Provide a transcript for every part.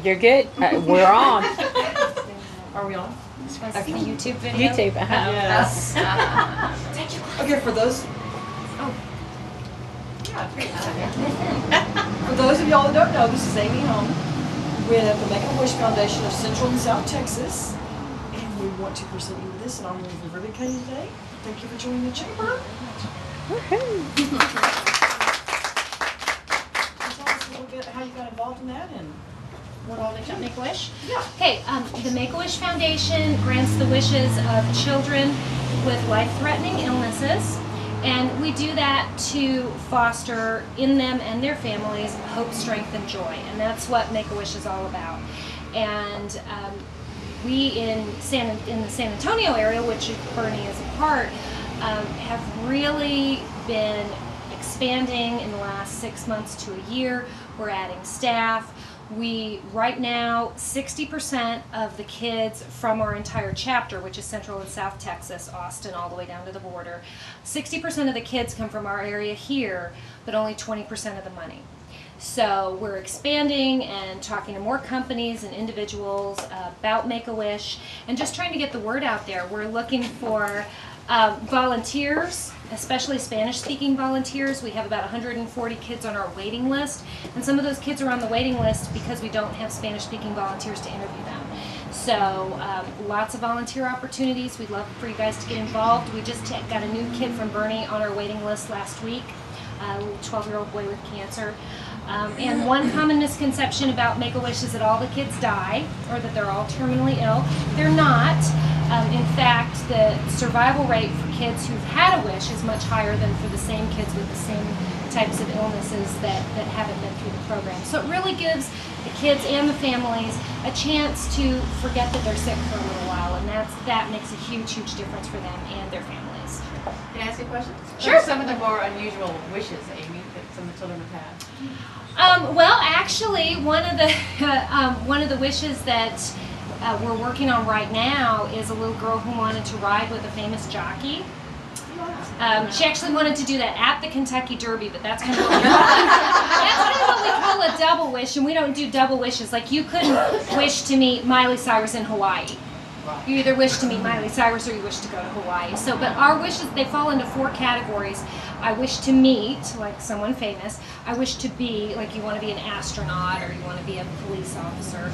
You're good. We're on. Are we on? That's the YouTube video. YouTube. Yes. Okay, for those. Oh. For those of y'all that don't know, this is Amy Home with the Make-A-Wish Foundation of Central and South Texas, and we want to present you with this in honor of the ribbon cutting today. Thank you for joining the chamber. Tell us a little bit how you got involved in that and what all they do. Make-A-Wish? Yeah. Okay, the Make-A-Wish Foundation grants the wishes of children with life-threatening illnesses, and we do that to foster in them and their families hope, strength, and joy, and that's what Make-A-Wish is all about. And we in the San Antonio area, which Boerne is a part, have really been expanding in the last 6 months to a year. We're adding staff. Right now, 60% of the kids from our entire chapter, which is Central and South Texas, Austin, all the way down to the border, 60% of the kids come from our area here, but only 20% of the money. So we're expanding and talking to more companies and individuals about Make-A-Wish and just trying to get the word out there. We're looking for volunteers, especially Spanish-speaking volunteers. We have about 140 kids on our waiting list, and some of those kids are on the waiting list because we don't have Spanish-speaking volunteers to interview them. So lots of volunteer opportunities. We'd love for you guys to get involved. We just got a new kid from Boerne on our waiting list last week, a little 12-year-old boy with cancer. And one common misconception about Make-A-Wish is that all the kids die, or that they're all terminally ill. They're not. In fact, the survival rate for kids who've had a wish is much higher than for the same kids with the same types of illnesses that haven't been through the program. So it really gives the kids and the families a chance to forget that they're sick for a little while, and that makes a huge, huge difference for them and their families. Can I ask you a question? Sure. What are some of the more unusual wishes, Amy, that some of the children have had? Well, actually, one of the wishes that we're working on right now is a little girl who wanted to ride with a famous jockey. She actually wanted to do that at the Kentucky Derby, but that's kind of what we call a double wish, and we don't do double wishes. Like, you couldn't wish to meet Miley Cyrus in Hawaii. You either wish to meet Miley Cyrus or you wish to go to Hawaii. So, but our wishes, they fall into 4 categories. I wish to meet, like someone famous. I wish to be, like you want to be an astronaut or you want to be a police officer.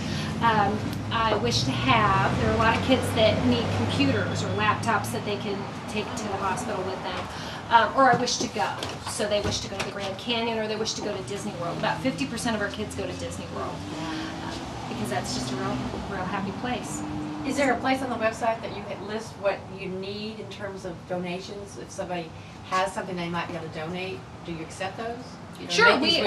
I wish to have, there are a lot of kids that need computers or laptops that they can take to the hospital with them. Or I wish to go. So they wish to go to the Grand Canyon or they wish to go to Disney World. About 50% of our kids go to Disney World because that's just a real happy place. Is there a place on the website that you can list what you need in terms of donations? If somebody has something they might be able to donate, do you accept those? Sure, we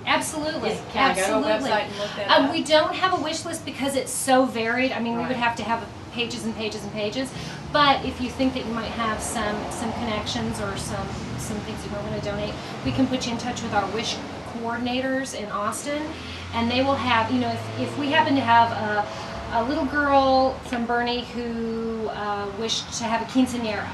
absolutely. Can I go to a website and look that up? We don't have a wish list because it's so varied. I mean, we would have to have pages and pages and pages. But if you think that you might have some connections or some things you might want to donate, we can put you in touch with our wish coordinators in Austin, and they will have. You know, if we happen to have a little girl from Boerne who wished to have a quinceañera,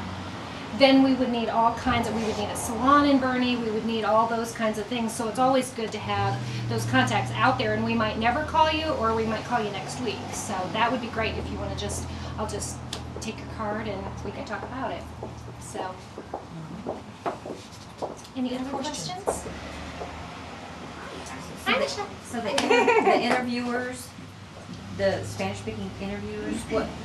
then we would need all kinds of, we would need a salon in Boerne, we would need all those kinds of things. So it's always good to have those contacts out there, and we might never call you or we might call you next week. So that would be great if you want to I'll just take your card and we can talk about it. So, any other questions? Hi, Michelle. So the interviewers, the Spanish-speaking interviewers,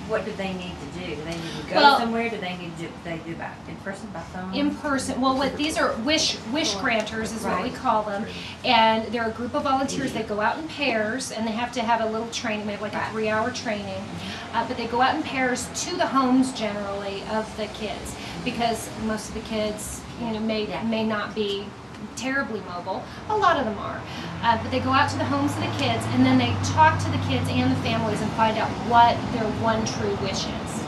what do they need to do? Do they need to go somewhere? Do they need to do by in person, by phone? In person. Well, these are wish granters is what we call them, and they're a group of volunteers. They go out in pairs, and they have to have a little training. We have like a 3-hour training, but they go out in pairs to the homes generally of the kids because most of the kids, may not be terribly mobile. A lot of them are. But they go out to the homes of the kids and then they talk to the kids and the families and find out what their one true wish is.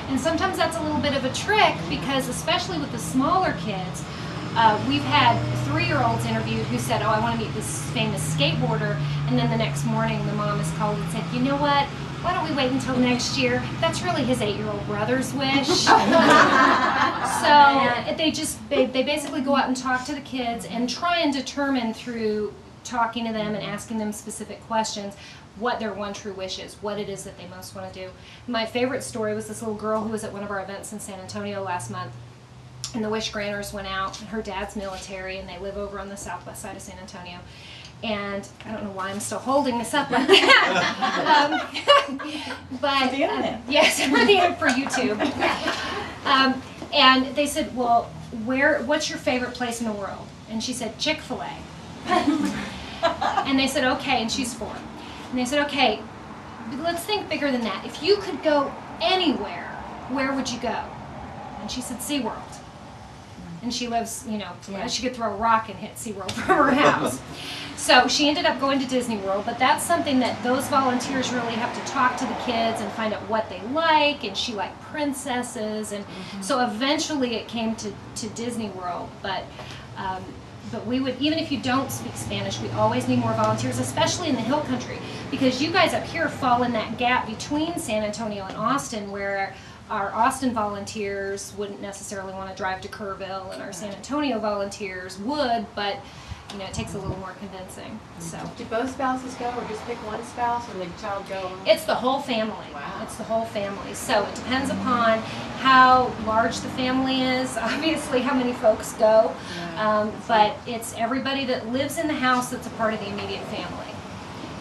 And sometimes that's a little bit of a trick because especially with the smaller kids, we've had 3-year-olds interviewed who said, oh, I want to meet this famous skateboarder, and then the next morning the mom has called and said, you know what? Why don't we wait until next year? That's really his 8-year-old brother's wish. So they basically go out and talk to the kids and try and determine through talking to them and asking them specific questions, what their one true wish is, what it is that they most want to do. My favorite story was this little girl who was at one of our events in San Antonio last month, and the wish granters went out, and her dad's military, and they live over on the southwest side of San Antonio. And I don't know why I'm still holding this up like that. But For the internet. yes, for YouTube. And they said, well, what's your favorite place in the world? And she said, Chick-fil-A. And they said, okay, and she's 4. And they said, okay, let's think bigger than that. If you could go anywhere, where would you go? And she said, SeaWorld. And she lives, she could throw a rock and hit SeaWorld from her house. So she ended up going to Disney World, but that's something that those volunteers really have to talk to the kids and find out what they like, and she liked princesses, and so eventually it came to Disney World, but we would, even if you don't speak Spanish, we always need more volunteers, especially in the hill country, because you guys up here fall in that gap between San Antonio and Austin, where our Austin volunteers wouldn't necessarily want to drive to Kerrville, and our San Antonio volunteers would, but it takes a little more convincing. So, do both spouses go, or just pick one spouse, or the child go? It's the whole family. Wow. It's the whole family. So it depends upon how large the family is, obviously how many folks go, but it's everybody that lives in the house that's a part of the immediate family.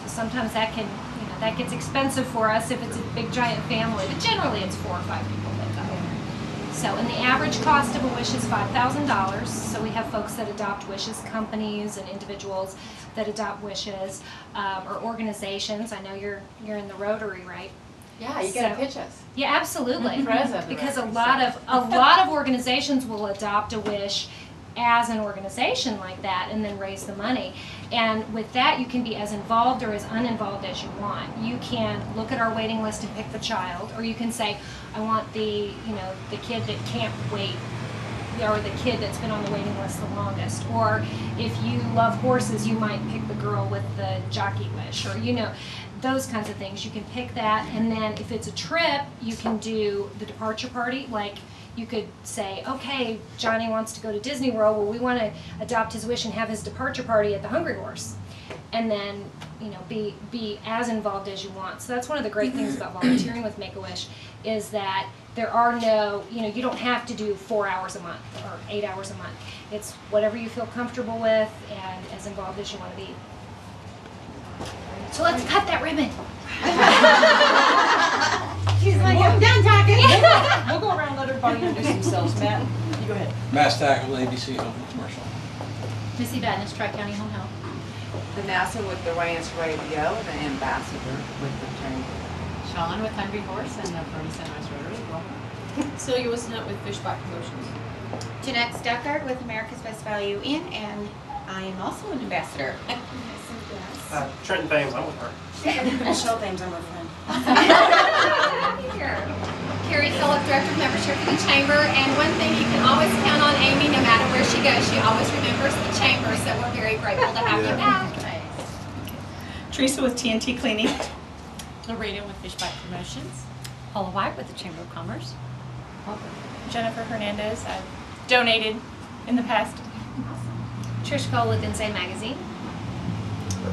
So sometimes that can, that gets expensive for us if it's a big giant family, but generally it's 4 or 5 people that go. So, and the average cost of a wish is $5,000. So we have folks that adopt wishes, companies and individuals that adopt wishes, or organizations. I know you're in the Rotary, right? Yeah, you gotta pitch us. Yeah, absolutely. President, Because a right, lot of organizations will adopt a wish as an organization like that and then raise the money. And with that, you can be as involved or as uninvolved as you want. You can look at our waiting list and pick the child, or you can say, I want the kid that can't wait, or the kid that's been on the waiting list the longest. Or if you love horses, you might pick the girl with the jockey wish, or those kinds of things. You can pick that, and then if it's a trip, you can do the departure party. Like, you could say, okay, Johnny wants to go to Disney World, well, we want to adopt his wish and have his departure party at the Hungry Horse. And then, be as involved as you want. So that's one of the great things about volunteering with Make-A-Wish, is that there are no, you don't have to do 4 hours a month or 8 hours a month. It's whatever you feel comfortable with and as involved as you want to be. So let's cut that ribbon. She's like, I'm done talking. We'll go around and let everybody introduce themselves. Matt, you go ahead. Mass Tackle, ABC Home Commercial. Missy Badness, Tri-County Home Health. Vanessa with the Ranch Radio, the ambassador with the chamber. Sean with Hungry Horse and the Boerne Sunrise Rotary. Welcome. Celia Wisnut with Fishbite Promotions. Jeanette Stuckard with America's Best Value Inn, and I am also an ambassador. Trenton Thames, I'm with her. Michelle Thames, I'm with friend. Here. Carrie Phillip, Director of Membership for the Chamber, and one thing you can always count on Amy, no matter where she goes, she always remembers the Chamber, so we're very grateful to have you back. Teresa with TNT Cleaning. Lorena with Fishbite Promotions. Paula White with the Chamber of Commerce. Jennifer Hernandez. I've donated in the past. Trish Cole with Insane Magazine.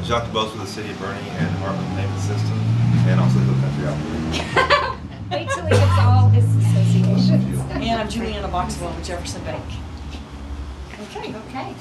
Jacques DeBose with the City of Boerne and Department of Payment System, and also Hill Country Operator. Wait till he gets all his associations. And I'm Juliana Boxwell with Jefferson Bank. Okay.